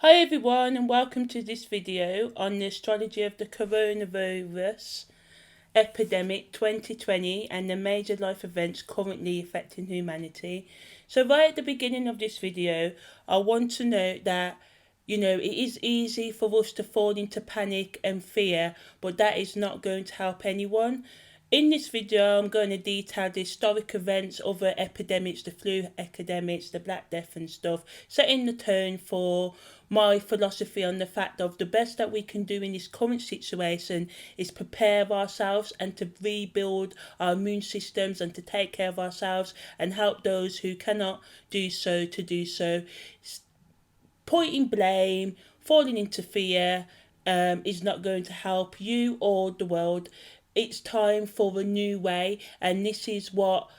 Hi everyone and welcome to this video on the Astrology of the Coronavirus epidemic 2020 and the major life events currently affecting humanity. So right at the beginning of this video, I want to note that it is easy for us to fall into panic and fear, but that is not going to help anyone. In this video, I'm going to detail the historic events, other epidemics, the flu epidemics, the Black Death and stuff, setting the tone for my philosophy on the fact of the best that we can do in this current situation is prepare ourselves and to rebuild our immune systems and to take care of ourselves and help those who cannot do so to do so. Pointing blame, falling into fear is not going to help you or the world. It's time for a new way, and this is what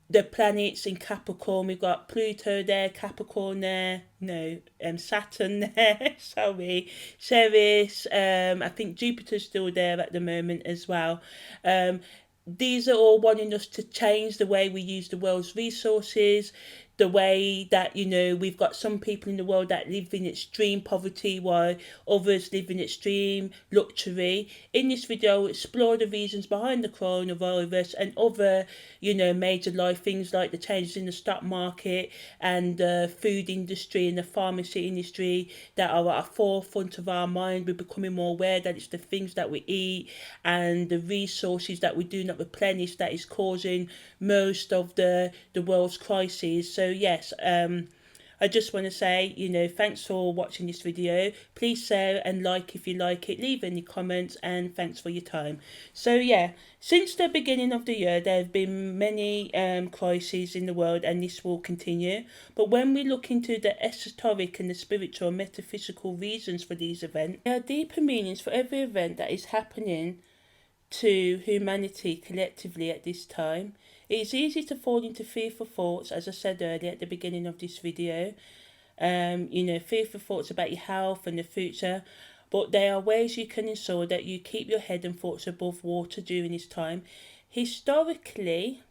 the planets in Capricorn, we've got Pluto there, Capricorn there, Saturn there, sorry, Ceres, I think Jupiter's still there at the moment as well. These are all wanting us to change the way we use the world's resources, the way that, we've got some people in the world that live in extreme poverty while others live in extreme luxury. In this video, I'll explore the reasons behind the coronavirus and other, major life things like the changes in the stock market and the food industry and the pharmacy industry that are at the forefront of our mind. We're becoming more aware that it's the things that we eat and the resources that we do not replenish that is causing most of the world's crises. So yes, I just want to say, thanks for watching this video. Please share and like if you like it, leave any comments, and thanks for your time. So yeah, since the beginning of the year, there have been many crises in the world, and this will continue. But when we look into the esoteric and the spiritual and metaphysical reasons for these events, there are deeper meanings for every event that is happening to humanity collectively at this time. It is easy to fall into fearful thoughts, as I said earlier at the beginning of this video. Fearful thoughts about your health and the future. But there are ways you can ensure that you keep your head and thoughts above water during this time. Historically,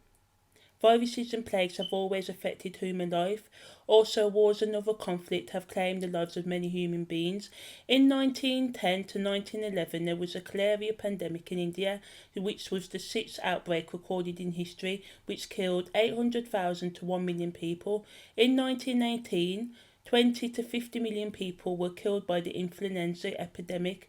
viruses and plagues have always affected human life. Also, wars and other conflict have claimed the lives of many human beings. In 1910 to 1911, there was a cholera pandemic in India, which was the sixth outbreak recorded in history, which killed 800,000 to 1 million people. In 1918, 20 to 50 million people were killed by the influenza epidemic.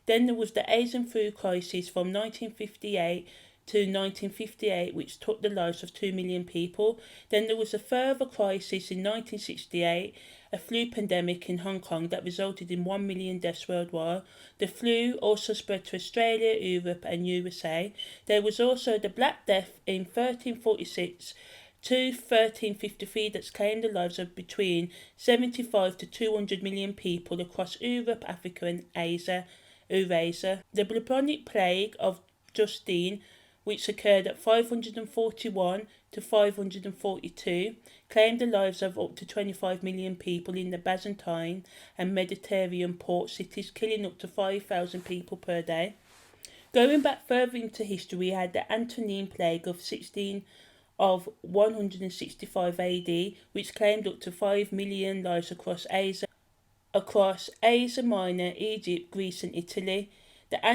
Then there was the Asian flu crisis from 1958 to 1958, which took the lives of 2 million people. Then there was a further crisis in 1968, a flu pandemic in Hong Kong that resulted in 1 million deaths worldwide. The flu also spread to Australia, Europe and USA. There was also the Black Death in 1346 to 1353 that's claimed the lives of between 75 to 200 million people across Europe, Africa and Asia. The bubonic plague of Justine, which occurred at 541 to 542, claimed the lives of up to 25 million people in the Byzantine and Mediterranean port cities, killing up to 5,000 people per day. Going back further into history, we had the Antonine Plague of 165 AD, which claimed up to 5 million lives across Asia Minor, Egypt, Greece and Italy. The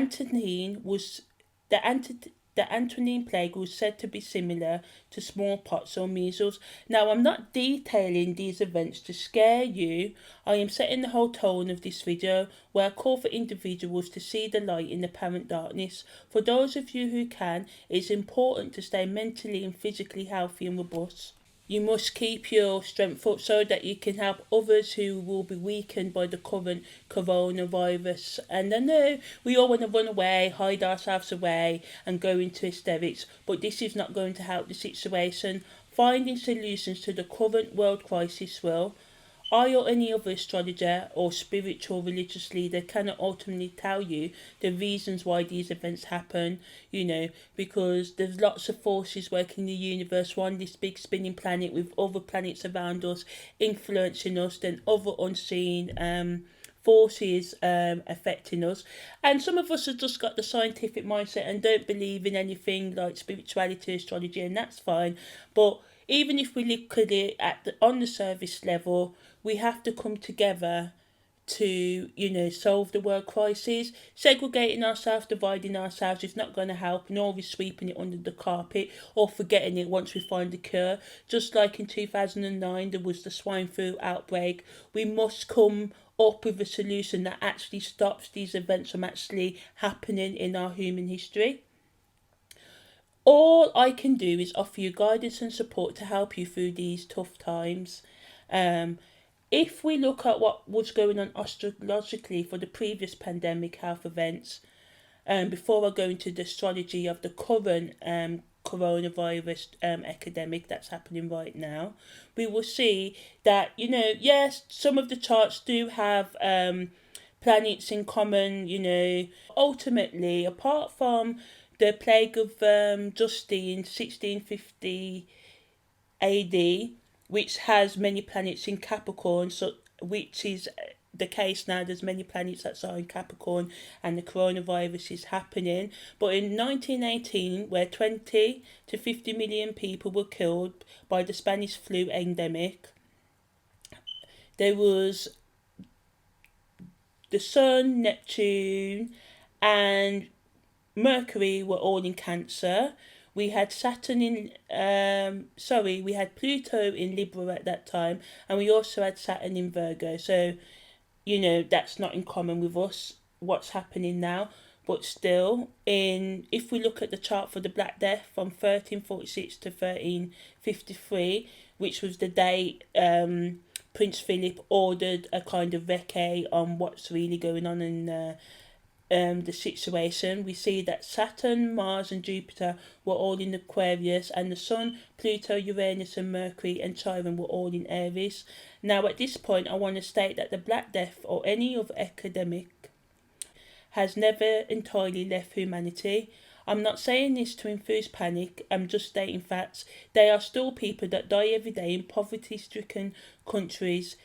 Antonine Plague was said to be similar to smallpox or measles. Now, I'm not detailing these events to scare you. I am setting the whole tone of this video, where I call for individuals to see the light in apparent darkness. For those of you who can, it's important to stay mentally and physically healthy and robust. You must keep your strength up so that you can help others who will be weakened by the current coronavirus. And I know we all want to run away, hide ourselves away and go into hysterics, but this is not going to help the situation. Finding solutions to the current world crisis will. I or any other astrologer or spiritual religious leader cannot ultimately tell you the reasons why these events happen, because there's lots of forces working in the universe. One, this big spinning planet with other planets around us influencing us, then other unseen forces affecting us. And some of us have just got the scientific mindset and don't believe in anything like spirituality, astrology, and that's fine. But even if we look at it on the surface level, we have to come together to, solve the world crisis. Segregating ourselves, dividing ourselves is not going to help, nor is sweeping it under the carpet or forgetting it once we find a cure. Just like in 2009 there was the swine flu outbreak, we must come up with a solution that actually stops these events from actually happening in our human history. All I can do is offer you guidance and support to help you through these tough times. If we look at what was going on astrologically for the previous pandemic health events, before I go into the astrology of the current coronavirus epidemic that's happening right now, we will see that, yes, some of the charts do have planets in common. Ultimately, apart from the plague of Justine 1650 AD, which has many planets in Capricorn, so which is the case now. There's many planets that are in Capricorn, and the coronavirus is happening. But in 1918, where 20 to 50 million people were killed by the Spanish flu endemic, there was the Sun, Neptune, and Mercury were all in Cancer. We had we had Pluto in Libra at that time, and we also had Saturn in Virgo. So, that's not in common with us, what's happening now. But still, if we look at the chart for the Black Death from 1346 to 1353, which was the day Prince Philip ordered a kind of recce on what's really going on in the situation, we see that Saturn, Mars and Jupiter were all in Aquarius, and the Sun, Pluto, Uranus and Mercury and Chiron were all in Aries. Now at this point I want to state that the Black Death or any other epidemic has never entirely left humanity. I'm not saying this to infuse panic, I'm just stating facts. There are still people that die every day in poverty-stricken countries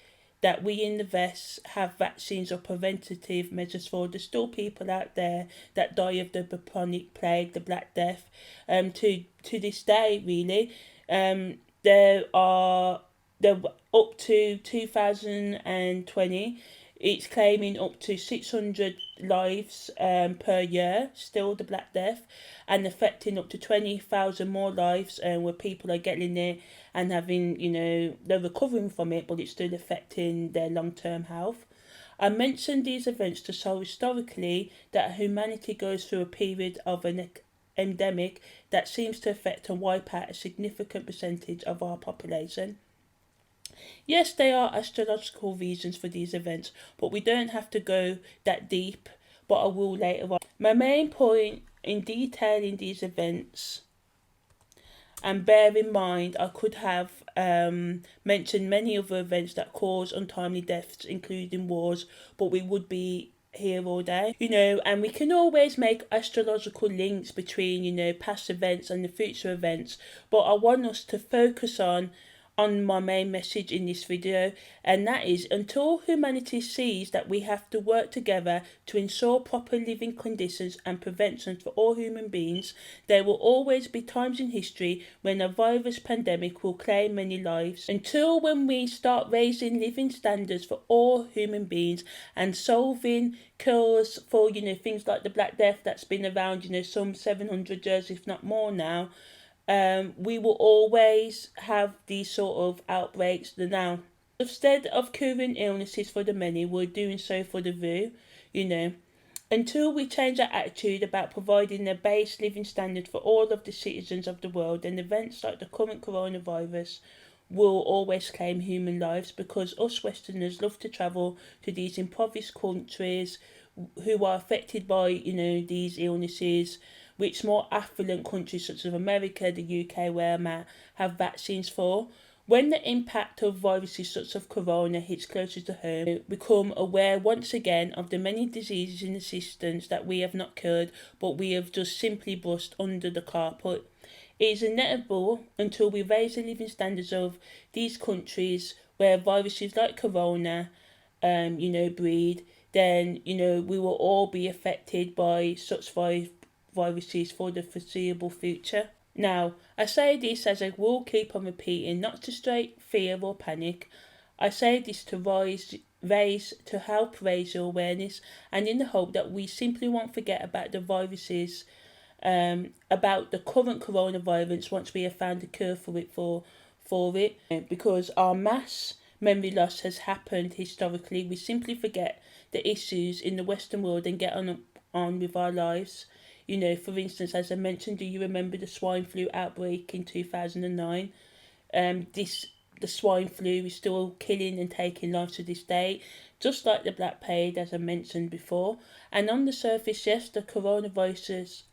that we in the West have vaccines or preventative measures for. There's still people out there that die of the bubonic plague, the Black Death, to this day, really. There up to 2020, it's claiming up to 600 lives per year, still the Black Death, and affecting up to 20,000 more lives where people are getting it and having, they're recovering from it, but it's still affecting their long-term health. I mentioned these events to show historically that humanity goes through a period of an endemic that seems to affect and wipe out a significant percentage of our population. Yes, there are astrological reasons for these events, but we don't have to go that deep, but I will later on. My main point in detailing these events, and bear in mind I could have mentioned many other events that cause untimely deaths, including wars, but we would be here all day, and we can always make astrological links between, past events and the future events, but I want us to focus on my main message in this video, and that is, until humanity sees that we have to work together to ensure proper living conditions and prevention for all human beings, there will always be times in history when a virus pandemic will claim many lives. Until when we start raising living standards for all human beings and solving cures for things like the Black Death that's been around some 700 years if not more now, we will always have these sort of outbreaks. Now, instead of curing illnesses for the many, we're doing so for the few. Until we change our attitude about providing a base living standard for all of the citizens of the world, then events like the current coronavirus will always claim human lives, because us Westerners love to travel to these impoverished countries who are affected by these illnesses, which more affluent countries such as America, the UK, where I'm at, have vaccines for. When the impact of viruses such as corona hits closer to home, we become aware once again of the many diseases in existence that we have not cured, but we have just simply brushed under the carpet. It is inevitable until we raise the living standards of these countries where viruses like corona, breed, then, we will all be affected by such viruses for the foreseeable future. Now, I say this as I will keep on repeating, not to straight fear or panic. I say this to raise help raise your awareness, and in the hope that we simply won't forget about the viruses, about the current coronavirus once we have found a cure for it, because our mass memory loss has happened historically. We simply forget the issues in the Western world and get on with our lives. For instance, as I mentioned, do you remember the swine flu outbreak in 2009? The swine flu is still killing and taking lives to this day, just like the Black Plague, as I mentioned before. And on the surface, yes, the coronavirus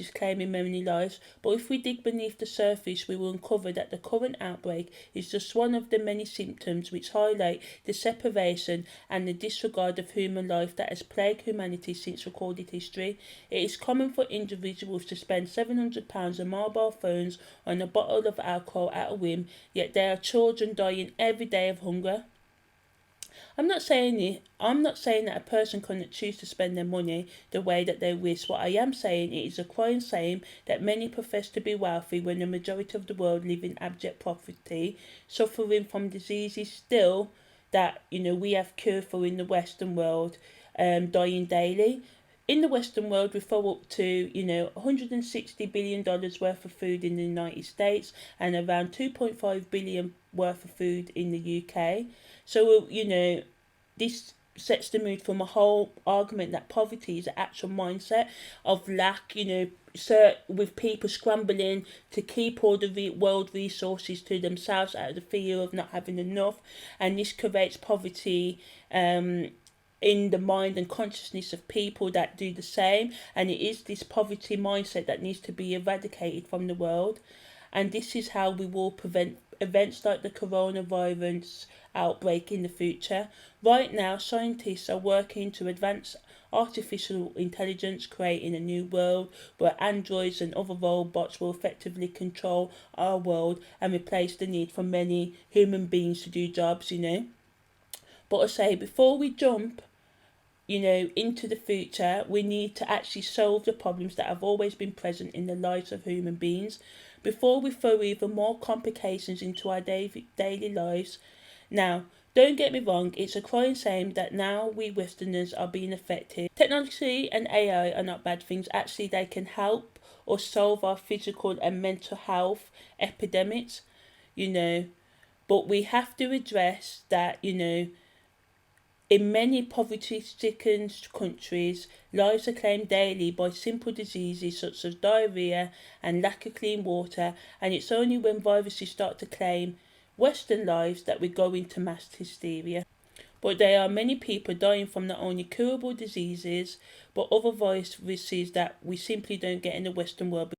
is claiming many lives, but if we dig beneath the surface, we will uncover that the current outbreak is just one of the many symptoms which highlight the separation and the disregard of human life that has plagued humanity since recorded history. It is common for individuals to spend £700 on mobile phones on a bottle of alcohol at a whim, yet there are children dying every day of hunger. I'm not saying that a person cannot choose to spend their money the way that they wish. What I am saying, it is a crying shame that many profess to be wealthy when the majority of the world live in abject poverty, suffering from diseases still that we have cure for in the Western world, dying daily. In the Western world, we throw up to $160 billion worth of food in the United States and around 2.5 billion worth of food in the UK. So this sets the mood from a whole argument that poverty is an actual mindset of lack. With people scrambling to keep all the world resources to themselves out of the fear of not having enough, and this creates poverty in the mind and consciousness of people that do the same, and it is this poverty mindset that needs to be eradicated from the world. And this is how we will prevent events like the coronavirus outbreak in the future. Right now, scientists are working to advance artificial intelligence, creating a new world where androids and other robots will effectively control our world and replace the need for many human beings to do jobs. But I say, before we jump into the future, we need to actually solve the problems that have always been present in the lives of human beings before we throw even more complications into our daily lives. Now, don't get me wrong, it's a crying shame that now we Westerners are being affected. Technology and AI are not bad things. Actually, they can help or solve our physical and mental health epidemics, but we have to address that, in many poverty-stricken countries, lives are claimed daily by simple diseases such as diarrhea and lack of clean water, and it's only when viruses start to claim Western lives that we go into mass hysteria. But there are many people dying from not only curable diseases, but other viruses that we simply don't get in the Western world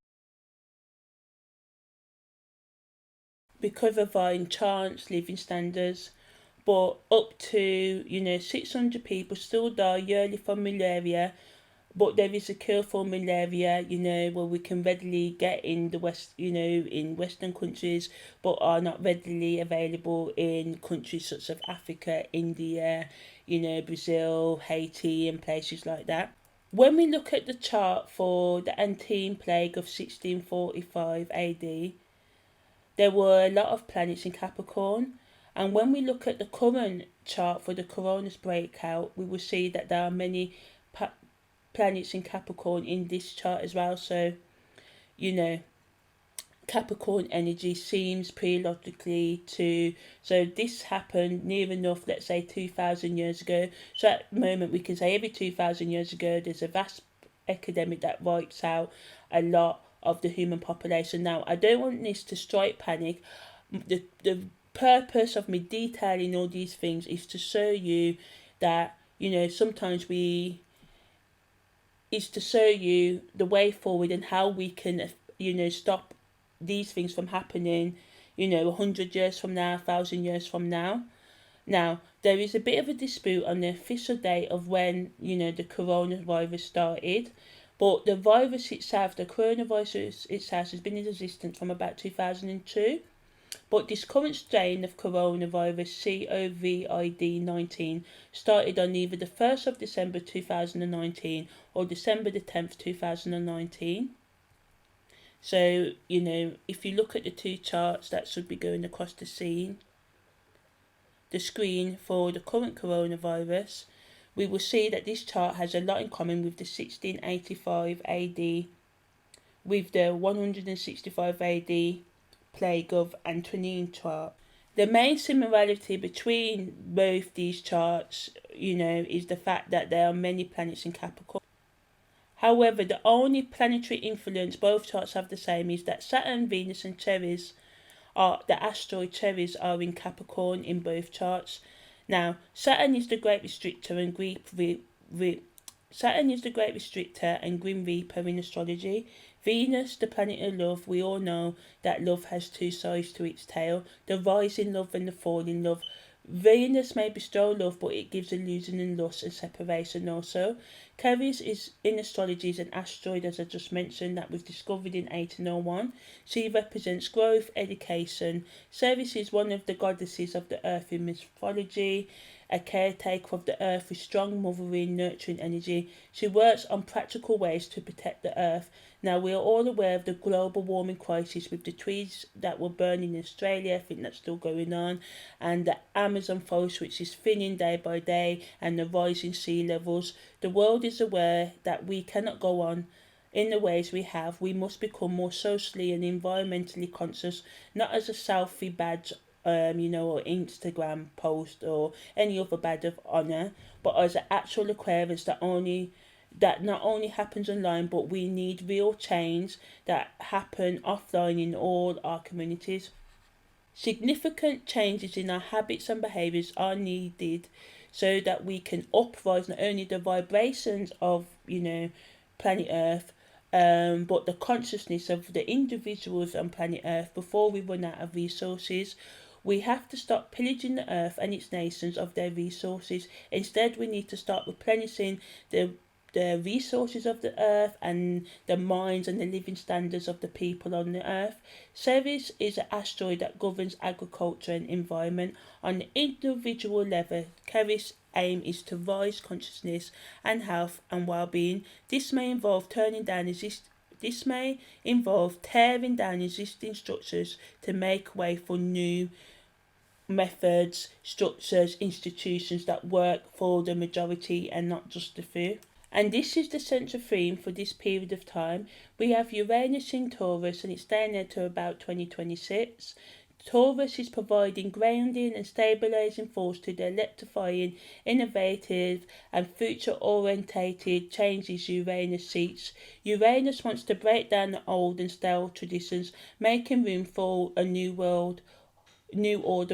because of our enhanced living standards. But up to 600 people still die yearly from malaria, but there is a cure for malaria, where we can readily get in the West, in Western countries, but are not readily available in countries such as Africa, India, Brazil, Haiti, and places like that. When we look at the chart for the Antine plague of 1645 AD, there were a lot of planets in Capricorn. And when we look at the current chart for the corona's breakout, we will see that there are many planets in Capricorn in this chart as well. So, Capricorn energy seems periodically to... So this happened near enough, let's say, 2,000 years ago. So at the moment, we can say every 2,000 years ago, there's a vast epidemic that wipes out a lot of the human population. Now, I don't want this to strike panic. The purpose of me detailing all these things is to show you that sometimes is to show you the way forward and how we can stop these things from happening 100 years from now, 1,000 years from now. Now, there is a bit of a dispute on the official date of when the coronavirus started, but the virus itself, the coronavirus itself, has been in existence from about 2002. But this current strain of coronavirus, COVID-19, started on either the 1st of December 2019 or December the 10th, 2019. So, if you look at the two charts that should be going across the scene, the screen for the current coronavirus, we will see that this chart has a lot in common with the 1685 AD, with the 165 AD plague of Antonine chart. The main similarity between both these charts, is the fact that there are many planets in Capricorn. However, the only planetary influence both charts have the same is that Saturn, Venus, and Ceres the asteroid Ceres are in Capricorn in both charts. Now, Saturn is the great restrictor and Grim Reaper in astrology. Venus, the planet of love, we all know that love has two sides to its tail, the rising love and the falling love. Venus may bestow love, but it gives illusion and lust and separation also. Ceres is in astrology is an asteroid, as I just mentioned, that was discovered in 1801. She represents growth, education. Ceres is one of the goddesses of the earth in mythology, a caretaker of the earth with strong mothering, nurturing energy. She works on practical ways to protect the earth. Now, we are all aware of the global warming crisis with the trees that were burning in Australia. I think that's still going on. And the Amazon forest, which is thinning day by day, and the rising sea levels. The world is aware that we cannot go on in the ways we have. We must become more socially and environmentally conscious, not as a selfie badge or Instagram post or any other badge of honour, but as an actual Aquarius that not only happens online, but we need real change that happen offline in all our communities. Significant changes in our habits and behaviours are needed so that we can uprise not only the vibrations of, planet Earth, but the consciousness of the individuals on planet Earth before we run out of resources. We have to stop pillaging the earth and its nations of their resources. Instead, we need to start replenishing the resources of the earth and the minds and the living standards of the people on the earth. Ceres is an asteroid that governs agriculture and environment. On the individual level, Ceres' aim is to raise consciousness and health and well-being. This may involve tearing down existing structures to make way for new methods, structures, institutions that work for the majority and not just the few. And this is the central theme for this period of time. We have Uranus in Taurus, and it's staying there to about 2026. Taurus is providing grounding and stabilising force to the electrifying, innovative and future-orientated changes Uranus seeks. Uranus wants to break down the old and stale traditions, making room for a new order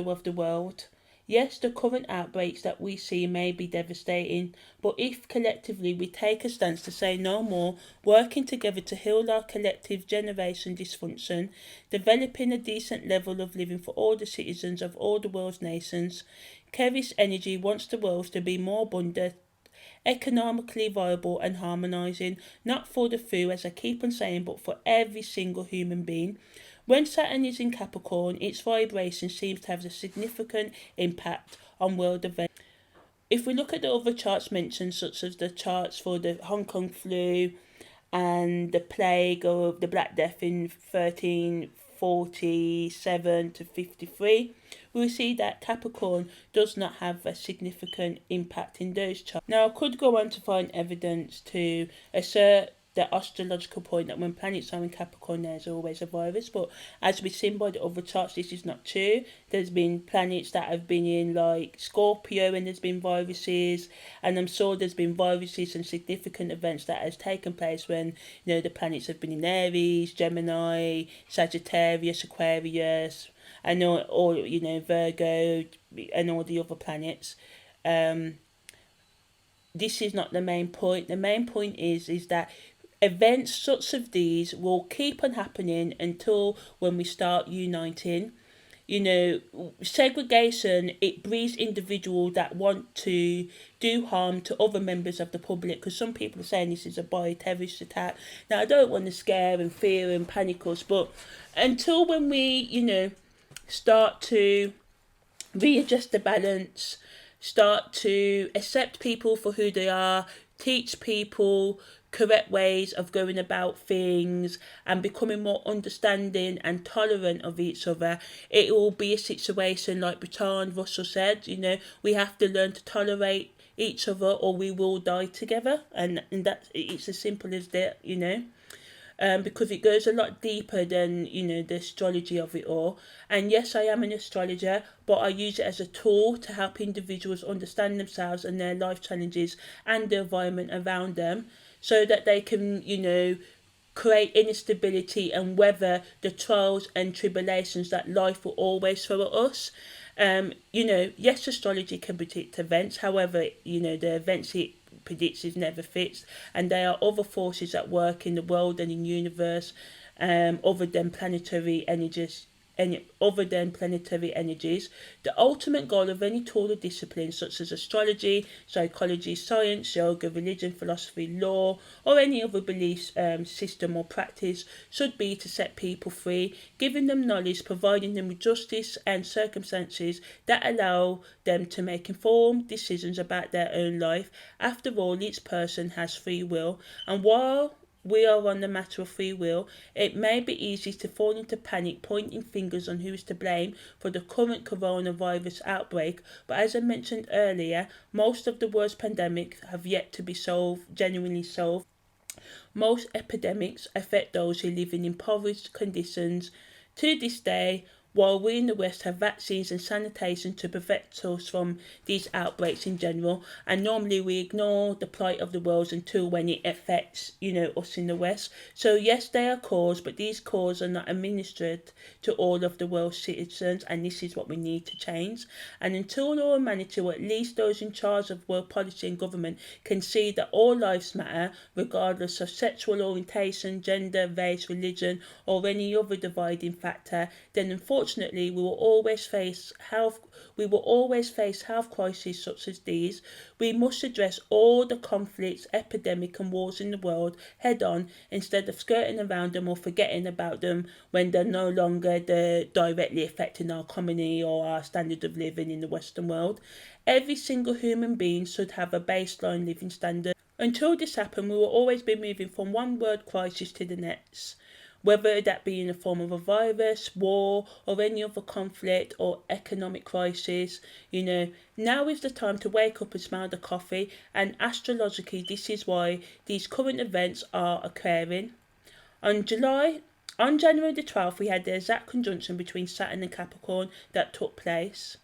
of the world. Yes, the current outbreaks that we see may be devastating, but if collectively we take a stance to say no more, working together to heal our collective generation dysfunction, developing a decent level of living for all the citizens of all the world's nations, Ceres energy wants the world to be more abundant, economically viable and harmonising, not for the few as I keep on saying, but for every single human being. When Saturn is in Capricorn, its vibration seems to have a significant impact on world events. If we look at the other charts mentioned, such as the charts for the Hong Kong flu and the plague or the Black Death in 1347 to 53, we see that Capricorn does not have a significant impact in those charts. Now, I could go on to find evidence to assert the astrological point that when planets are in Capricorn, there's always a virus, but as we've seen by the other charts, this is not true. There's been planets that have been in like Scorpio and there's been viruses, and I'm sure there's been viruses and significant events that has taken place when the planets have been in Aries, Gemini, Sagittarius, Aquarius, and all Virgo and all the other planets. This is not the main point. The main point is that events such as these will keep on happening until when we start uniting. Segregation, it breeds individuals that want to do harm to other members of the public, because some people are saying this is a bioterrorist attack. Now, I don't want to scare and fear and panic us, but until when we, start to readjust the balance, start to accept people for who they are, teach people correct ways of going about things and becoming more understanding and tolerant of each other, it will be a situation like Bertrand Russell said, we have to learn to tolerate each other or we will die together, and that it's as simple as that, because it goes a lot deeper than the astrology of it all. And yes, I am an astrologer, but I use it as a tool to help individuals understand themselves and their life challenges and the environment around them, so that they can create inner stability and weather the trials and tribulations that life will always throw at us. Yes, astrology can predict events. However, the events it predicts is never fixed, and there are other forces at work in the world and in the universe, other than planetary energies. The ultimate goal of any tool or discipline, such as astrology, psychology, science, yoga, religion, philosophy, law, or any other belief system or practice, should be to set people free, giving them knowledge, providing them with justice and circumstances that allow them to make informed decisions about their own life. After all, each person has free will, and while we are on the matter of free will, it may be easy to fall into panic, pointing fingers on who is to blame for the current coronavirus outbreak. But as I mentioned earlier, most of the worst pandemics have yet to be genuinely solved. Most epidemics affect those who live in impoverished conditions. To this day, while we in the West have vaccines and sanitation to protect us from these outbreaks in general, and normally we ignore the plight of the world until when it affects, us in the West. So yes, they are caused, but these causes are not administered to all of the world's citizens, and this is what we need to change. And until all humanity, or at least those in charge of world policy and government, can see that all lives matter, regardless of sexual orientation, gender, race, religion, or any other dividing factor, then unfortunately we will always face health crises such as these. We must address all the conflicts, epidemics and wars in the world head on, instead of skirting around them or forgetting about them when they're no longer directly affecting our economy or our standard of living in the Western world. Every single human being should have a baseline living standard. Until this happens, we will always be moving from one world crisis to the next, whether that be in the form of a virus, war, or any other conflict or economic crisis. Now is the time to wake up and smell the coffee, and astrologically this is why these current events are occurring. On January the 12th, we had the exact conjunction between Saturn and Capricorn that took place,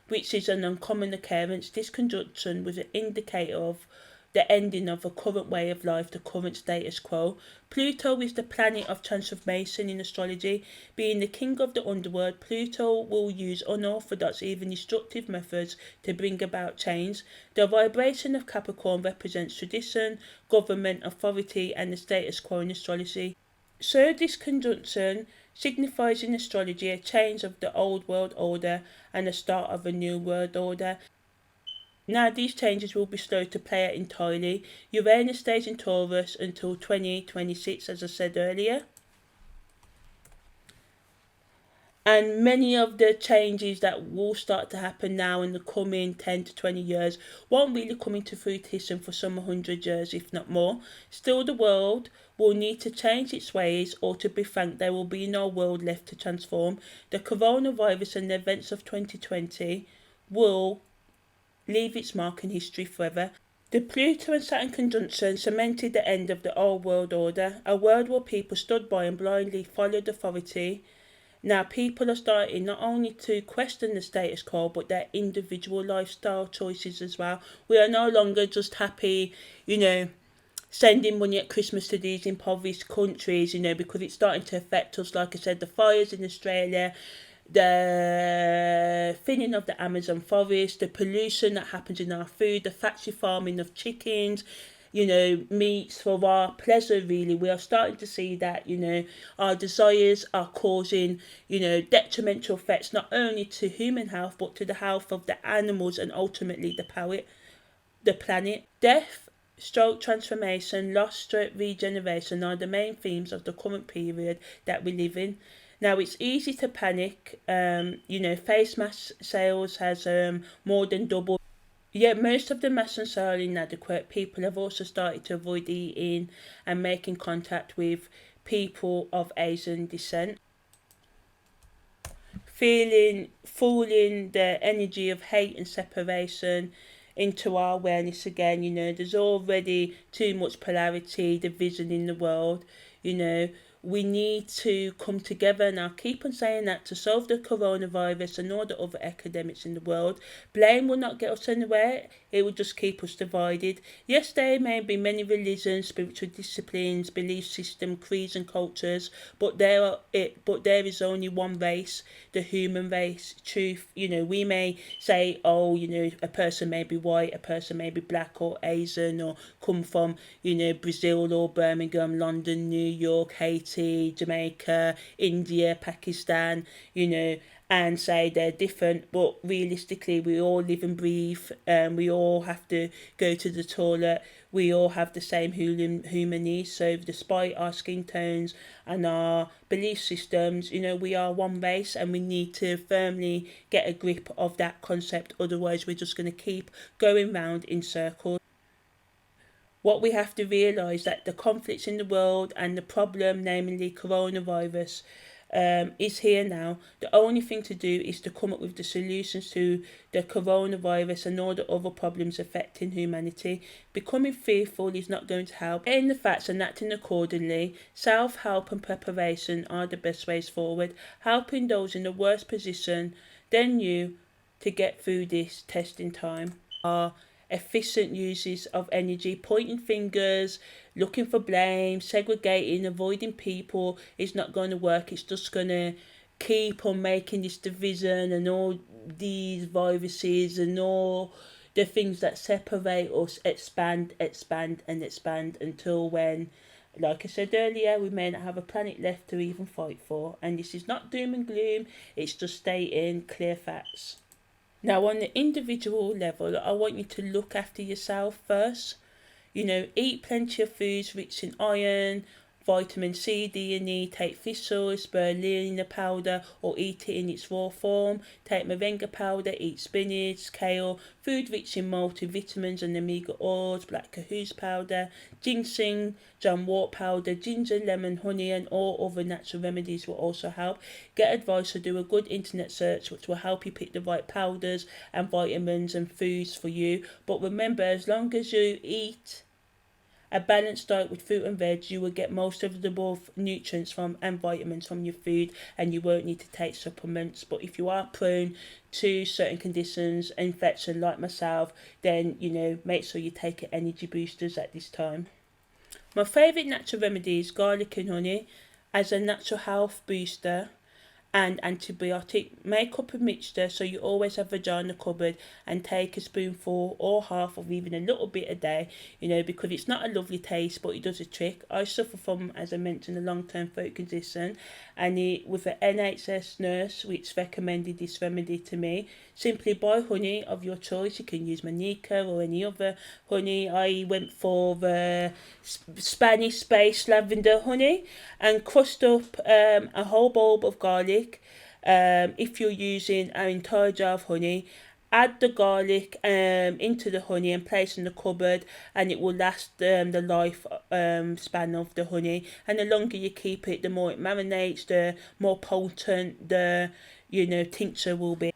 which is an uncommon occurrence. This conjunction was an indicator of the ending of a current way of life, the current status quo. Pluto is the planet of transformation in astrology. Being the king of the underworld, Pluto will use unorthodox, even destructive methods to bring about change. The vibration of Capricorn represents tradition, government, authority, and the status quo in astrology. So this conjunction signifies in astrology a change of the old world order and the start of a new world order. Now these changes will be slow to play out entirely. Uranus stays in Taurus until 2026, as I said earlier. And many of the changes that will start to happen now in the coming 10 to 20 years won't really come into fruition for some 100 years, if not more. Still, the world will need to change its ways, or to be frank, there will be no world left to transform. The coronavirus and the events of 2020 will leave its mark in history forever. The Pluto and Saturn conjunction cemented the end of the old world order, a world where people stood by and blindly followed authority. Now people are starting not only to question the status quo, but their individual lifestyle choices as well. We are no longer just happy, sending money at Christmas to these impoverished countries, because it's starting to affect us. Like I said, the fires in Australia, the thinning of the Amazon forest, the pollution that happens in our food, the factory farming of chickens, meats for our pleasure, really. We are starting to see that, our desires are causing, detrimental effects not only to human health, but to the health of the animals and ultimately the planet. Death, stroke transformation, loss, stroke regeneration are the main themes of the current period that we live in. Now it's easy to panic. Face mask sales has more than doubled. Yeah, most of the lessons are inadequate. People have also started to avoid eating and making contact with people of Asian descent. Falling the energy of hate and separation into our awareness again. There's already too much polarity, division in the world. you know we need to come together, and I'll keep on saying that, to solve the coronavirus and all the other epidemics in the world. Blame will not get us anywhere, it will just keep us divided. Yes, there may be many religions, spiritual disciplines, belief system, creeds and cultures, but there is only one race, the human race. Truth, we may say, oh, a person may be white, a person may be black or Asian, or come from, Brazil or Birmingham, London, New York, Haiti, Jamaica, India, Pakistan, and say they're different, but realistically we all live and breathe, and we all have to go to the toilet. We all have the same human needs. So despite our skin tones and our belief systems, we are one race, and we need to firmly get a grip of that concept. Otherwise, we're just going to keep going round in circles. What we have to realise, that the conflicts in the world and the problem, namely coronavirus, is here now. The only thing to do is to come up with the solutions to the coronavirus and all the other problems affecting humanity. Becoming fearful is not going to help. Getting the facts and acting accordingly, self-help and preparation are the best ways forward, helping those in the worst position than you to get through this testing time. Are efficient uses of energy. Pointing fingers, looking for blame, segregating, avoiding people is not going to work. It's just going to keep on making this division and all these viruses and all the things that separate us expand and expand until when, like I said earlier, we may not have a planet left to even fight for. And this is not doom and gloom, it's just stating clear facts. Now, on the individual level, I want you to look after yourself first. Eat plenty of foods rich in iron, vitamin C, D and E. Take fish oil, spirulina powder, or eat it in its raw form. Take moringa powder, eat spinach, kale, food rich in multivitamins and omega oils, black cahoots powder, ginseng, John wort powder, ginger, lemon, honey, and all other natural remedies will also help. Get advice or do a good internet search, which will help you pick the right powders and vitamins and foods for you. But remember, as long as you eat a balanced diet with fruit and veg, you will get most of the above nutrients from and vitamins from your food, and you won't need to take supplements. But if you are prone to certain conditions, infection like myself, then make sure you take energy boosters at this time. My favourite natural remedy is garlic and honey as a natural health booster and antibiotic. Make up a mixture so you always have a jar in the cupboard, and take a spoonful or half or even a little bit a day, because it's not a lovely taste, but it does a trick. I suffer from, as I mentioned, a long-term throat condition, and with an NHS nurse which recommended this remedy to me. Simply buy honey of your choice. You can use Manica or any other honey. I went for the Spanish space lavender honey, and crushed up a whole bulb of garlic. If you're using an entire jar of honey, add the garlic into the honey and place in the cupboard, and it will last the life span of the honey. And the longer you keep it, the more it marinates, the more potent the tincture will be.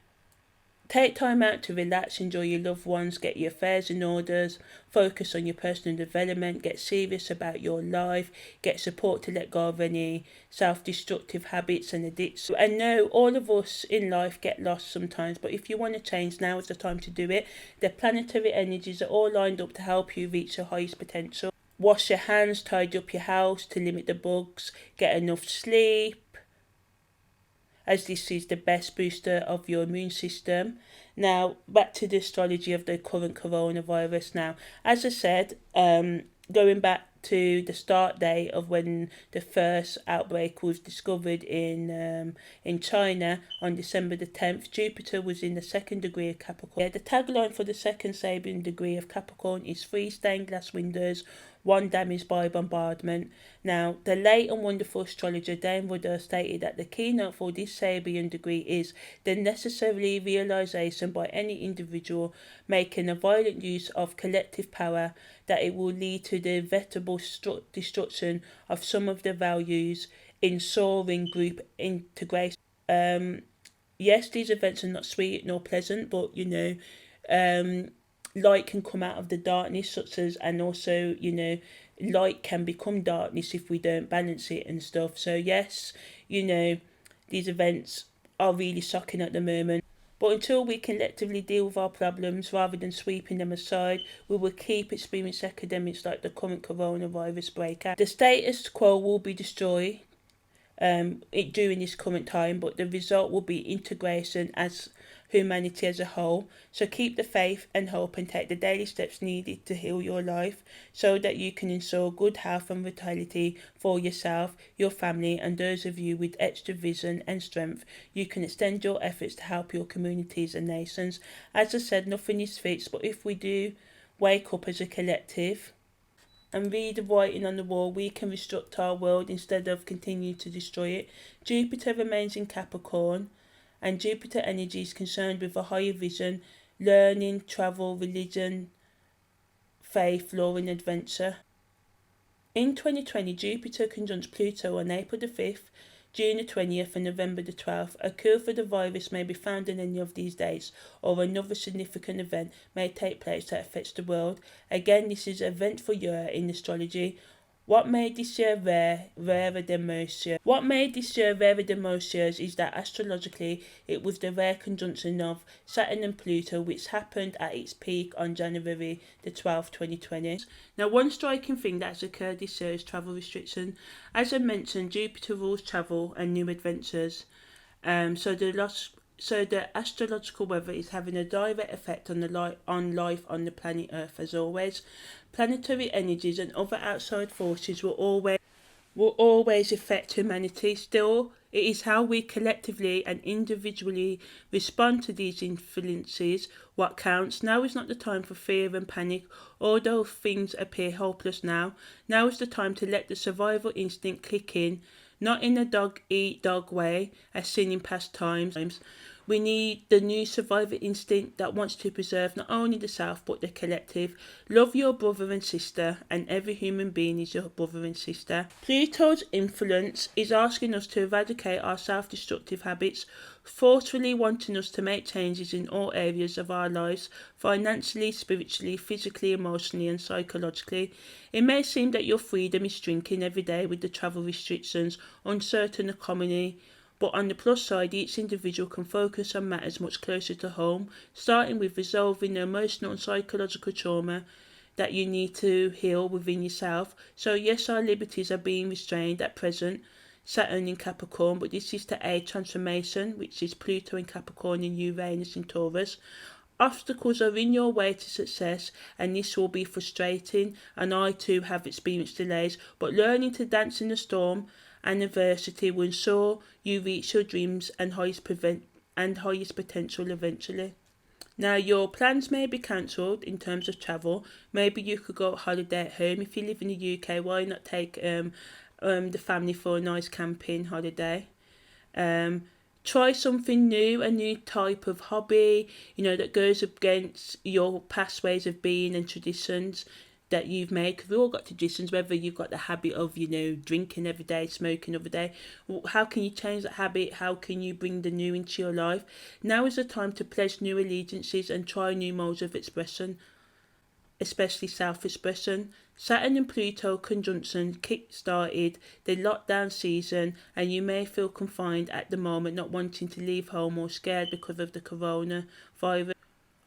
Take time out to relax, enjoy your loved ones, get your affairs in order, focus on your personal development, get serious about your life, get support to let go of any self-destructive habits and addictions. And no, all of us in life get lost sometimes, but if you want to change, now is the time to do it. The planetary energies are all lined up to help you reach your highest potential. Wash your hands, tidy up your house to limit the bugs, get enough sleep, as this is the best booster of your immune system. Now, back to the astrology of the current coronavirus. Now, as I said, going back to the start date of when the first outbreak was discovered in China on December the 10th, Jupiter was in the second degree of Capricorn. The tagline for the second Sabian degree of Capricorn is 3 stained glass windows, one damaged by bombardment. Now, the late and wonderful astrologer Dane Rudhyar stated that the keynote for this Sabian degree is the necessary realization by any individual making a violent use of collective power that it will lead to the inevitable destruction of some of the values in soaring group integration. Yes, these events are not sweet nor pleasant, but light can come out of the darkness, and also light can become darkness if we don't balance it and stuff. So yes, these events are really shocking at the moment. But until we collectively deal with our problems rather than sweeping them aside, we will keep experiencing epidemics like the current coronavirus breakout. The status quo will be destroyed during this current time, but the result will be integration as humanity as a whole. So keep the faith and hope and take the daily steps needed to heal your life so that you can ensure good health and vitality for yourself, your family, and those of you with extra vision and strength. You can extend your efforts to help your communities and nations. As I said, nothing is fixed, but if we do wake up as a collective and read the writing on the wall, we can restructure our world instead of continuing to destroy it. Jupiter remains in Capricorn, and Jupiter energy is concerned with a higher vision, learning, travel, religion, faith, law, and adventure. In 2020, Jupiter conjuncts Pluto on April the 5th, June the 20th and November the 12th. A cure for the virus may be found in any of these dates, or another significant event may take place that affects the world. Again, this is an eventful year in astrology. What made this year rarer than most years? What made this year rarer than most years is that astrologically it was the rare conjunction of Saturn and Pluto, which happened at its peak on January the 12th, 2020. Now, one striking thing that has occurred this year is travel restriction. As I mentioned, Jupiter rules travel and new adventures. So the astrological weather is having a direct effect on life on the planet Earth. As always, planetary energies and other outside forces will always affect humanity. Still, it is how we collectively and individually respond to these influences what counts. Now is not the time for fear and panic, although things appear hopeless now. Now is the time to let the survival instinct kick in, not in a dog-eat-dog way as seen in past times. We need the new survival instinct that wants to preserve not only the self but the collective. Love your brother and sister, and every human being is your brother and sister. Pluto's influence is asking us to eradicate our self-destructive habits, forcefully wanting us to make changes in all areas of our lives, financially, spiritually, physically, emotionally and psychologically. It may seem that your freedom is shrinking every day with the travel restrictions, uncertain economy, but on the plus side, each individual can focus on matters much closer to home, starting with resolving the emotional and psychological trauma that you need to heal within yourself. So yes, our liberties are being restrained at present, Saturn in Capricorn, but this is to aid transformation, which is Pluto in Capricorn and Uranus in Taurus. Obstacles are in your way to success, and this will be frustrating, and I too have experienced delays, but learning to dance in the storm and adversity will ensure you reach your dreams and highest potential eventually. Now, your plans may be cancelled in terms of travel. Maybe you could go on holiday at home. If you live in the UK, why not take the family for a nice camping holiday? Try something new, a new type of hobby, that goes against your past ways of being and traditions that you've made, because we've all got traditions, whether you've got the habit of drinking every day, smoking every day. How can you change that habit? How can you bring the new into your life? Now is the time to pledge new allegiances and try new modes of expression, especially self-expression. Saturn and Pluto conjunction kick-started the lockdown season, and you may feel confined at the moment, not wanting to leave home or scared because of the coronavirus.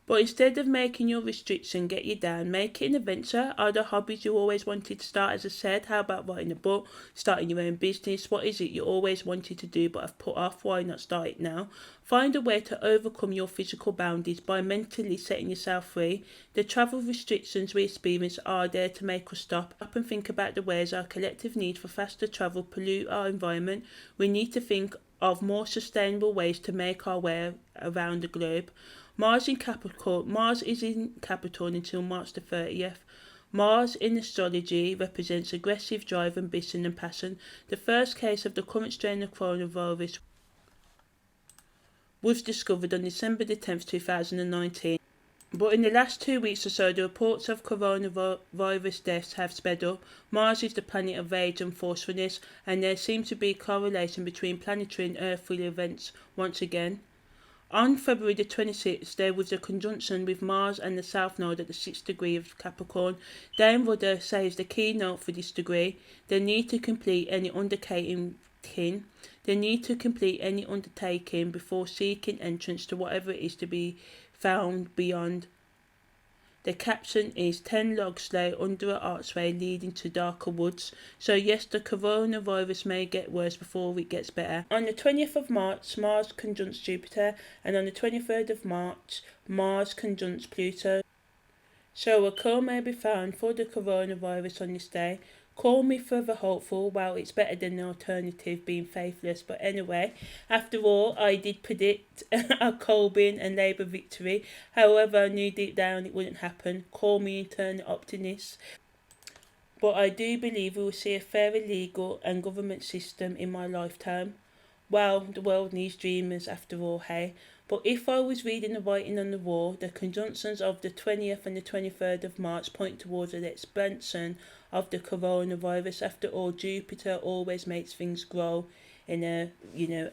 But instead of making your restriction get you down, make it an adventure. Are there hobbies you always wanted to start? As I said, how about writing a book, starting your own business? What is it you always wanted to do but have put off? Why not start it now? Find a way to overcome your physical boundaries by mentally setting yourself free. The travel restrictions we experience are there to make us stop and think about the ways our collective need for faster travel pollute our environment. We need to think of more sustainable ways to make our way around the globe. Mars is in Capricorn until March the 30th. Mars in astrology represents aggressive drive, ambition and passion. The first case of the current strain of coronavirus was discovered on December the 10th, 2019. But in the last 2 weeks or so, the reports of coronavirus deaths have sped up. Mars is the planet of rage and forcefulness, and there seems to be a correlation between planetary and earthly events once again. On February the 26th, there was a conjunction with Mars and the South Node at the 6th degree of Capricorn. Dane Rudhyar says the keynote for this degree: the need to complete any undertaking before seeking entrance to whatever is to be found beyond. The caption is 10 logs lay under an archway leading to darker woods. So yes, the coronavirus may get worse before it gets better. On the 20th of March, Mars conjuncts Jupiter, and on the 23rd of March, Mars conjuncts Pluto. So a cure may be found for the coronavirus on this day. Call me further hopeful. Well, it's better than the alternative, being faithless. But anyway, after all, I did predict a Corbyn and Labour victory. However, I knew deep down it wouldn't happen. Call me eternal optimist. But I do believe we will see a fairer legal and government system in my lifetime. Well, the world needs dreamers after all, hey? But if I was reading the writing on the wall, the conjunctions of the 20th and the 23rd of March point towards an expansion of the coronavirus. After all, Jupiter always makes things grow in a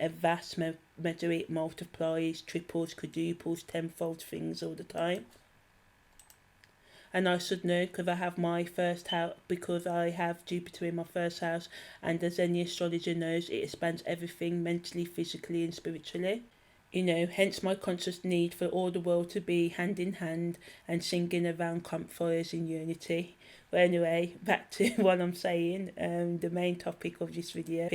vast measure. It multiplies, triples, quadruples, tenfold things all the time. And I should know because I have my first house, because I have Jupiter in my first house, and as any astrologer knows, it expands everything mentally, physically and spiritually. Hence my conscious need for all the world to be hand in hand and singing around campfires in unity. But anyway, back to what I'm saying, the main topic of this video.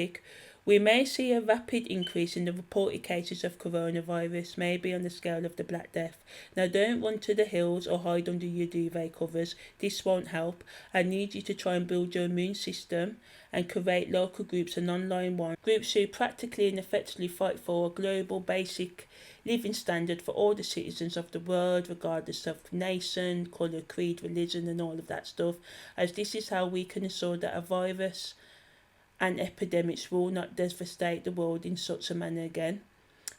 We may see a rapid increase in the reported cases of coronavirus, maybe on the scale of the Black Death. Now don't run to the hills or hide under your duvet covers. This won't help. I need you to try and build your immune system and create local groups and online ones. Groups who practically and effectively fight for a global basic living standard for all the citizens of the world, regardless of nation, colour, creed, religion and all of that stuff, as this is how we can ensure that a virus and epidemics will not devastate the world in such a manner again.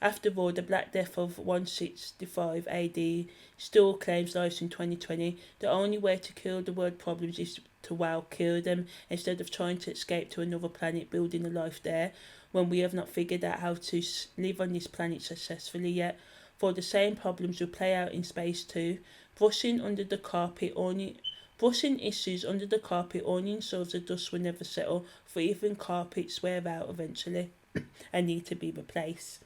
After all, the Black Death of 165 AD still claims lives in 2020. The only way to kill the world problems is to kill them, instead of trying to escape to another planet, building a life there, when we have not figured out how to live on this planet successfully yet. For the same problems will play out in space too. Brushing issues under the carpet only ensures the dust will never settle, for even carpets wear out eventually and need to be replaced.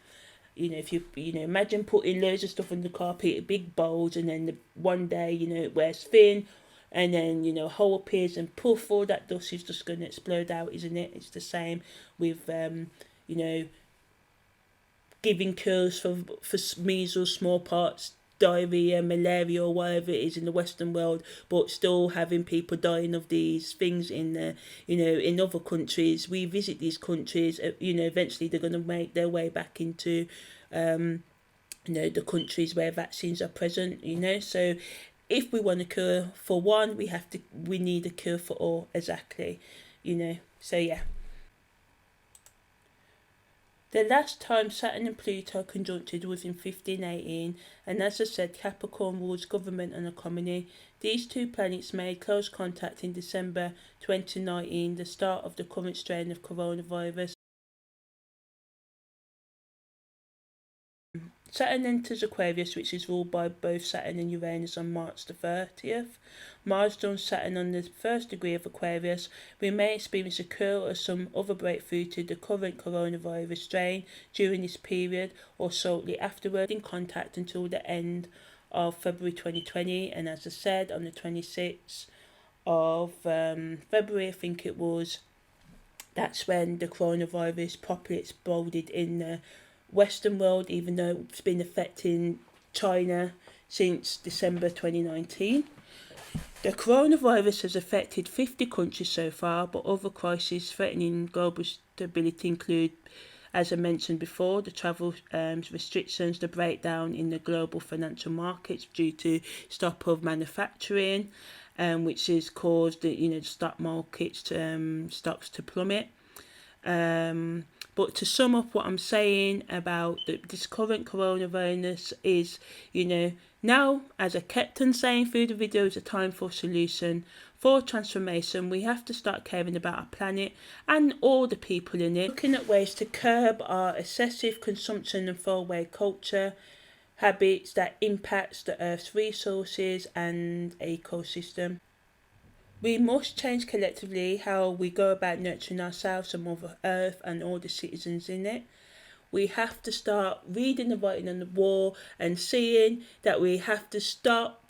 If you imagine putting loads of stuff on the carpet, big bowls, and then one day, it wears thin, and then, a hole appears and poof, all that dust is just going to explode out, isn't it? It's the same with, giving cures for measles, smallpox, diarrhea, malaria, or whatever it is in the Western world, but still having people dying of these things in in other countries. We visit these countries, eventually they're going to make their way back into the countries where vaccines are present. So if we want a cure for one, we need a cure for all, exactly. So yeah. The last time Saturn and Pluto conjuncted was in 1518, and as I said, Capricorn rules government and economy. These two planets made close contact in December 2019, the start of the current strain of coronavirus. Saturn enters Aquarius, which is ruled by both Saturn and Uranus, on March the 30th. Mars joins Saturn on the 1st degree of Aquarius. We may experience a cure or some other breakthrough to the current coronavirus strain during this period or shortly afterward, in contact until the end of February 2020. And as I said, on the 26th of February, I think it was, that's when the coronavirus properly exploded in the Western world, even though it's been affecting China since December 2019. The coronavirus has affected 50 countries so far, but other crises threatening global stability include, as I mentioned before, the travel restrictions, the breakdown in the global financial markets due to stop of manufacturing, which has caused the stock markets stocks to plummet. But to sum up what I'm saying about this current coronavirus is, now, as I kept on saying through the video, is a time for solution, for transformation. We have to start caring about our planet and all the people in it. Looking at ways to curb our excessive consumption and throwaway culture, habits that impacts the Earth's resources and ecosystem. We must change collectively how we go about nurturing ourselves and Mother Earth and all the citizens in it. We have to start reading the writing on the wall and seeing that we have to stop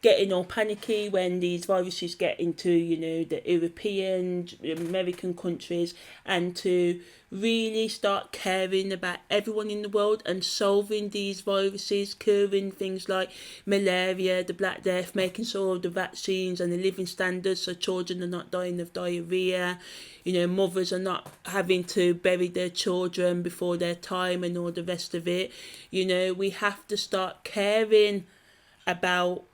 getting all panicky when these viruses get into, the European, American countries, and to really start caring about everyone in the world and solving these viruses, curing things like malaria, the Black Death, making sure the vaccines and the living standards so children are not dying of diarrhea, mothers are not having to bury their children before their time and all the rest of it. We have to start caring about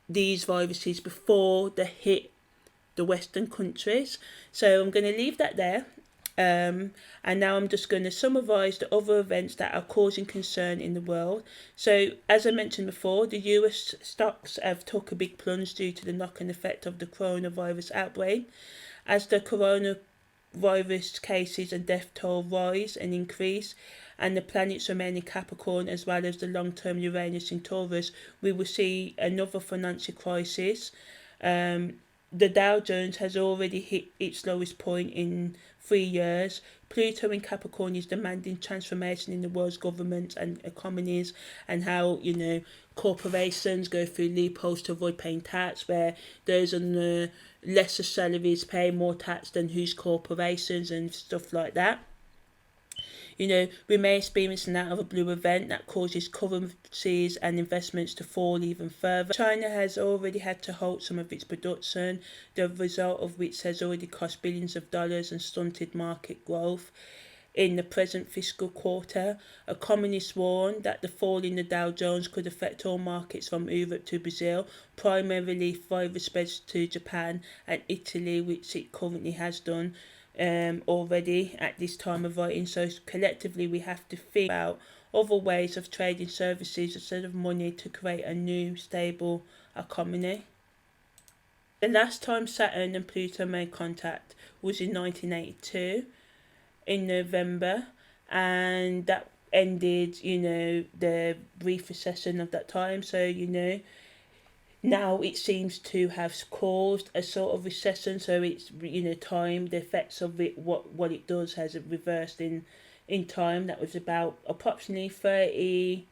these viruses before they hit the Western countries. So I'm going to leave that there. And now I'm just going to summarise the other events that are causing concern in the world. So, as I mentioned before, the US stocks have took a big plunge due to the knock-on effect of the coronavirus outbreak. As the coronavirus cases and death toll rise and increase, and the planets remain in Capricorn as well as the long-term Uranus in Taurus, we will see another financial crisis. The Dow Jones has already hit its lowest point in 3 years. Pluto in Capricorn is demanding transformation in the world's governments and economies, and how, corporations go through loopholes to avoid paying tax, where those on the lesser salaries pay more tax than whose corporations and stuff like that. We may experience an out of a blue event that causes currencies and investments to fall even further. China has already had to halt some of its production, the result of which has already cost billions of dollars and stunted market growth. In the present fiscal quarter, economists warned that the fall in the Dow Jones could affect all markets from Europe to Brazil, primarily if virus spreads to Japan and Italy, which it currently has done already at this time of writing. So collectively we have to think about other ways of trading services instead of money to create a new stable economy. The last time Saturn and Pluto made contact was in 1982 in November, and that ended the brief recession of that time. So now it seems to have caused a sort of recession, so it's time, the effects of it, what it does has reversed in time. That was about approximately 30,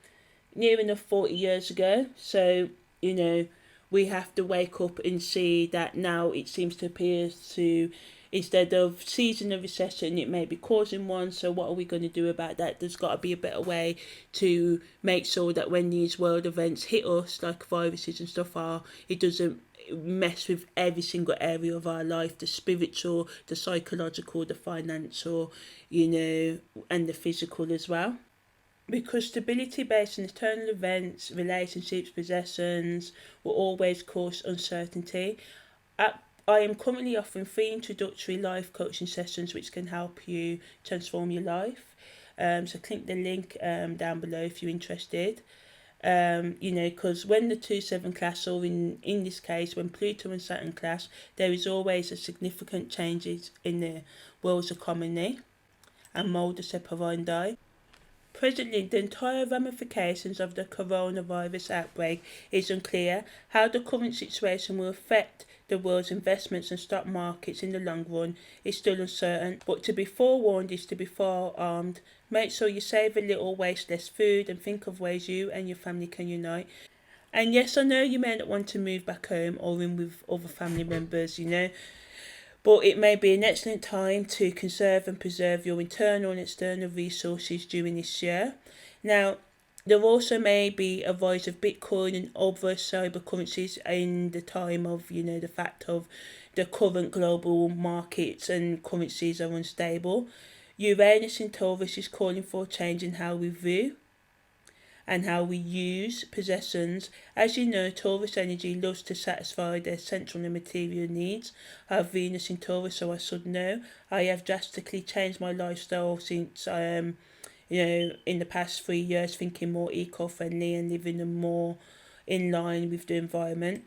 near enough 40 years ago. So we have to wake up and see that now it seems to appear to, instead of seizing a recession, it may be causing one. So what are we going to do about that? There's got to be a better way to make sure that when these world events hit us, like viruses and stuff it doesn't mess with every single area of our life, the spiritual, the psychological, the financial, and the physical as well. Because stability based on external events, relationships, possessions will always cause uncertainty. I am currently offering 3 introductory life coaching sessions which can help you transform your life. So click the link down below if you're interested. Because when the 2-7 clash, or in this case when Pluto and Saturn clash, there is always a significant changes in the world's economy and modus operandi. Presently, the entire ramifications of the coronavirus outbreak is unclear. How the current situation will affect the world's investments and stock markets in the long run is still uncertain, but to be forewarned is to be forearmed. Make sure you save a little, waste less food, and think of ways you and your family can unite. And yes, I know you may not want to move back home or in with other family members, but it may be an excellent time to conserve and preserve your internal and external resources during this year. Now, there also may be a rise of Bitcoin and other cyber currencies in the time of, the fact of the current global markets and currencies are unstable. Uranus in Taurus is calling for a change in how we view and how we use possessions. As you know, Taurus energy loves to satisfy their sensual and material needs. I have Venus in Taurus, so I should know. I have drastically changed my lifestyle since in the past 3 years, thinking more eco-friendly and living a more in line with the environment.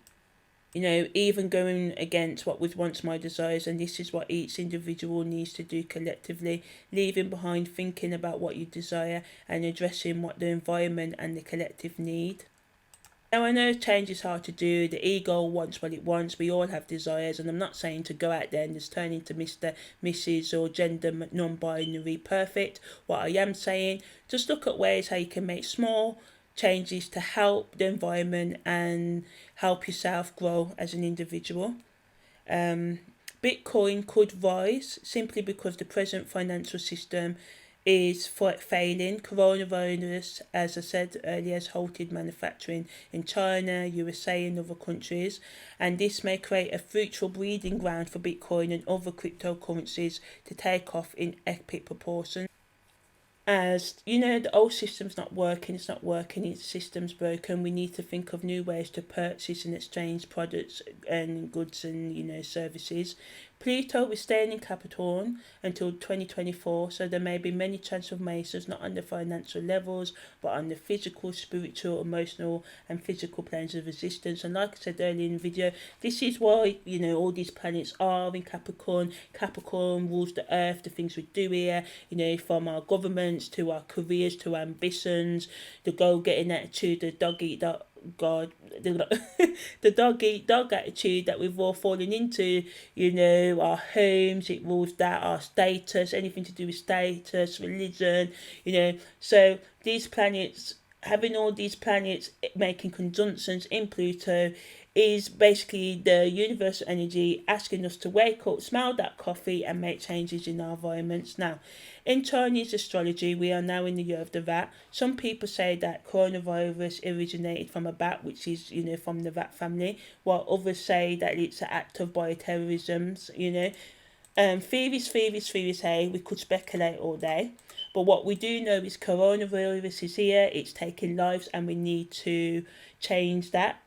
Even going against what was once my desires, and this is what each individual needs to do collectively, leaving behind thinking about what you desire and addressing what the environment and the collective need. Now, I know change is hard to do. The ego wants what it wants. We all have desires, and I'm not saying to go out there and just turn into Mr., Mrs., or gender non binary perfect. What I am saying, just look at ways how you can make small changes to help the environment and help yourself grow as an individual. Bitcoin could rise simply because the present financial system is failing. Coronavirus, as I said earlier, has halted manufacturing in China, USA and other countries, and this may create a fruitful breeding ground for Bitcoin and other cryptocurrencies to take off in epic proportions. As you know, the old system's not working, it's not working, its system's broken. We need to think of new ways to purchase and exchange products and goods and services. Pluto is staying in Capricorn until 2024, so there may be many transformations, not on the financial levels, but on the physical, spiritual, emotional, and physical planes of existence. And like I said earlier in the video, this is why, all these planets are in Capricorn. Capricorn rules the earth, the things we do here, from our governments to our careers to our ambitions, the go-getting attitude, the dog-eat-dog the dog eat dog attitude that we've all fallen into. Our homes, it rules that, our status, anything to do with status, religion. So these planets, having all these planets making conjunctions in Pluto, is basically the universal energy asking us to wake up, smell that coffee, and make changes in our environments. Now, in Chinese astrology, we are now in the year of the rat. Some people say that coronavirus originated from a bat, which is, from the rat family, while others say that it's an act of bioterrorism, theories, hey, we could speculate all day. But what we do know is coronavirus is here, it's taking lives, and we need to change that.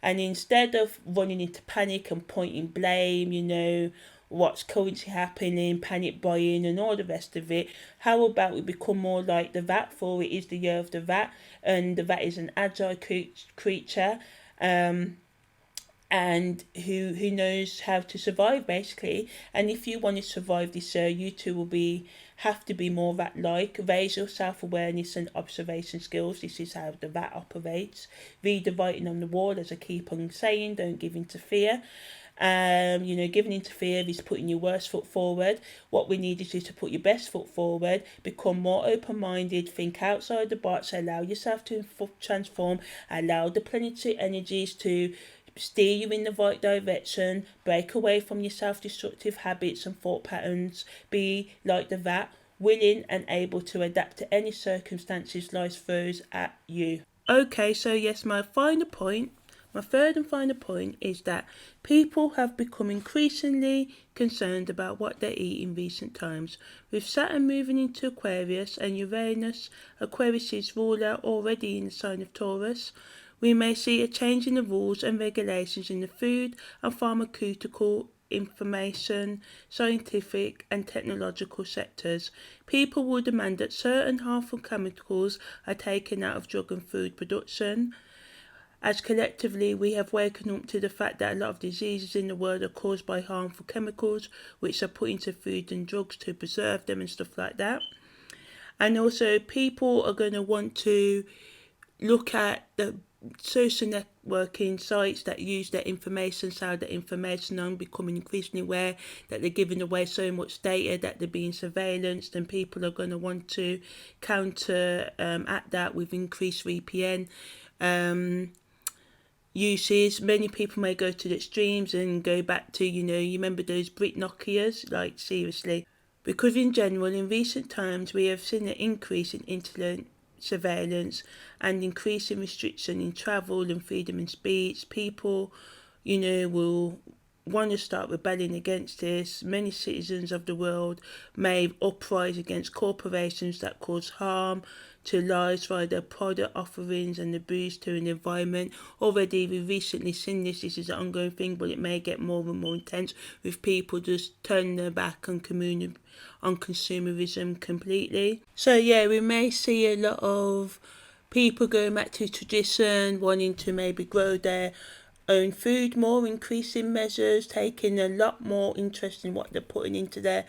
And instead of running into panic and pointing blame, what's currently happening, panic buying and all the rest of it, how about we become more like the rat, for it is the year of the rat, and the rat is an agile creature, and who knows how to survive, basically. And if you want to survive this year, you too will have to be more rat-like. Raise your self-awareness and observation skills. This is how the rat operates. Read the writing on the wall, as I keep on saying. Don't give in to fear. Giving into fear is putting your worst foot forward. What we need is you to put your best foot forward, become more open-minded, think outside the box, allow yourself to transform, allow the planetary energies to steer you in the right direction, break away from your self-destructive habits and thought patterns, be like the rat, willing and able to adapt to any circumstances life throws at you. Okay, so yes, my third and final point is that people have become increasingly concerned about what they eat in recent times. With Saturn moving into Aquarius and Uranus, Aquarius's ruler, already in the sign of Taurus, we may see a change in the rules and regulations in the food and pharmaceutical, information, scientific and technological sectors. People will demand that certain harmful chemicals are taken out of drug and food production, as collectively we have woken up to the fact that a lot of diseases in the world are caused by harmful chemicals which are put into food and drugs to preserve them and stuff like that. And also people are going to want to look at the social networking sites that use their information, sell their information on, becoming increasingly aware that they're giving away so much data, that they're being surveillanced, and people are going to want to counter at that with increased VPN uses. Many people may go to the extremes and go back to, you remember those Brit Nokias, like seriously. Because in general, in recent times, we have seen an increase in internet surveillance and increasing restriction in travel and freedom and speech. People, will want to start rebelling against this. Many citizens of the world may uprise against corporations that cause harm to lives via their product offerings and abuse to an environment. Already, we've recently seen this. This is an ongoing thing, but it may get more and more intense with people just turning their back on consumerism completely. So yeah, we may see a lot of people going back to tradition, wanting to maybe grow their own food more, increasing measures, taking a lot more interest in what they're putting into their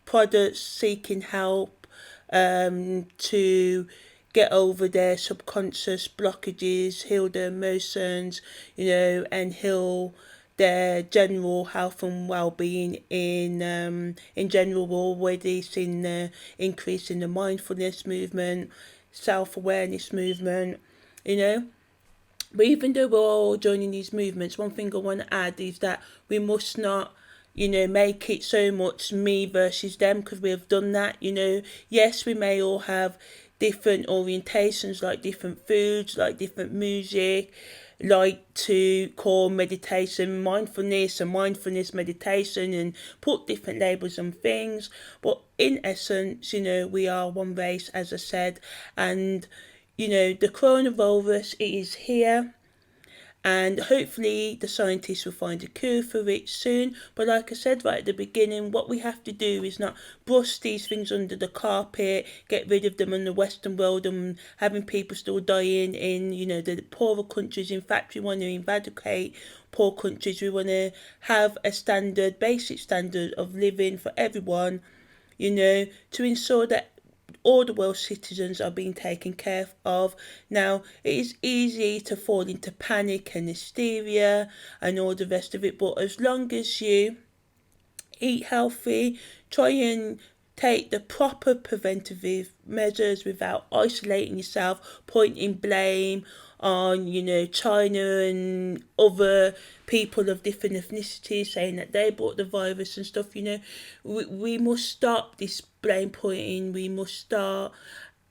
products, seeking help to get over their subconscious blockages, heal their emotions, and heal their general health and well-being in general. We're already seeing the increase in the mindfulness movement, self-awareness movement, But even though we're all joining these movements, one thing I want to add is that we must not, make it so much me versus them, because we have done that, Yes, we may all have different orientations, like different foods, like different music, like to call meditation mindfulness and mindfulness meditation and put different labels on things. But in essence, we are one race, as I said, and the coronavirus, it is here, and hopefully the scientists will find a cure for it soon. But like I said right at the beginning, what we have to do is not brush these things under the carpet, get rid of them in the Western world and having people still dying in, the poorer countries. In fact, we want to eradicate poor countries. We want to have a basic standard of living for everyone, to ensure that all the world's citizens are being taken care of. Now, it is easy to fall into panic and hysteria and all the rest of it, but as long as you eat healthy, try and take the proper preventative measures without isolating yourself, pointing blame on, China and other people of different ethnicities, saying that they brought the virus and stuff. We must stop this blame pointing. We must start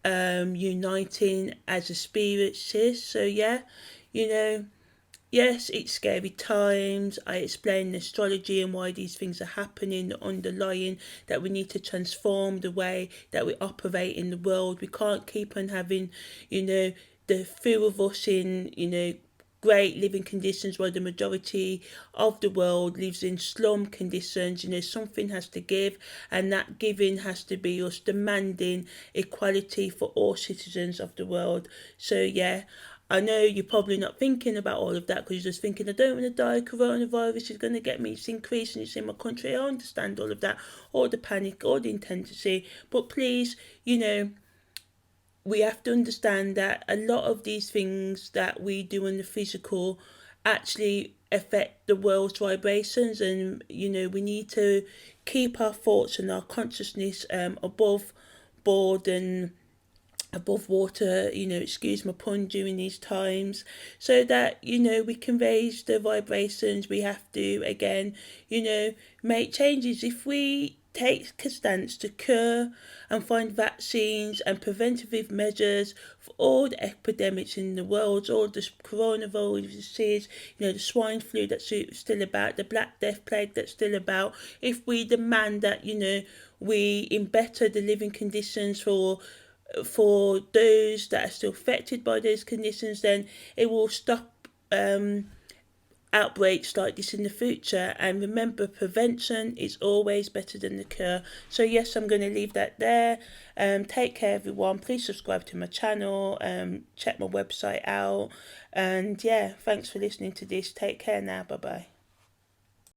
uniting as a species. So yeah, yes, it's scary times. I explain astrology and why these things are happening, the underlying, that we need to transform the way that we operate in the world. We can't keep on having, the few of us in, great living conditions while the majority of the world lives in slum conditions. Something has to give, and that giving has to be us demanding equality for all citizens of the world. So yeah, I know you're probably not thinking about all of that because you're just thinking, I don't want to die, coronavirus is going to get me, it's increasing, it's in my country. I understand all of that, all the panic, all the intensity, but please, we have to understand that a lot of these things that we do in the physical actually affect the world's vibrations, and we need to keep our thoughts and our consciousness above board and above water, excuse my pun, during these times, so that we can raise the vibrations. We have to again make changes. If we take a stance to cure and find vaccines and preventative measures for all the epidemics in the world, all the coronaviruses, the swine flu that's still about, the Black Death plague that's still about, if we demand that we better the living conditions for those that are still affected by those conditions, then it will stop outbreaks like this in the future. And remember, prevention is always better than the cure. So yes, I'm going to leave that there. Take care, everyone. Please subscribe to my channel, check my website out, and yeah, thanks for listening to this. Take care now. Bye bye.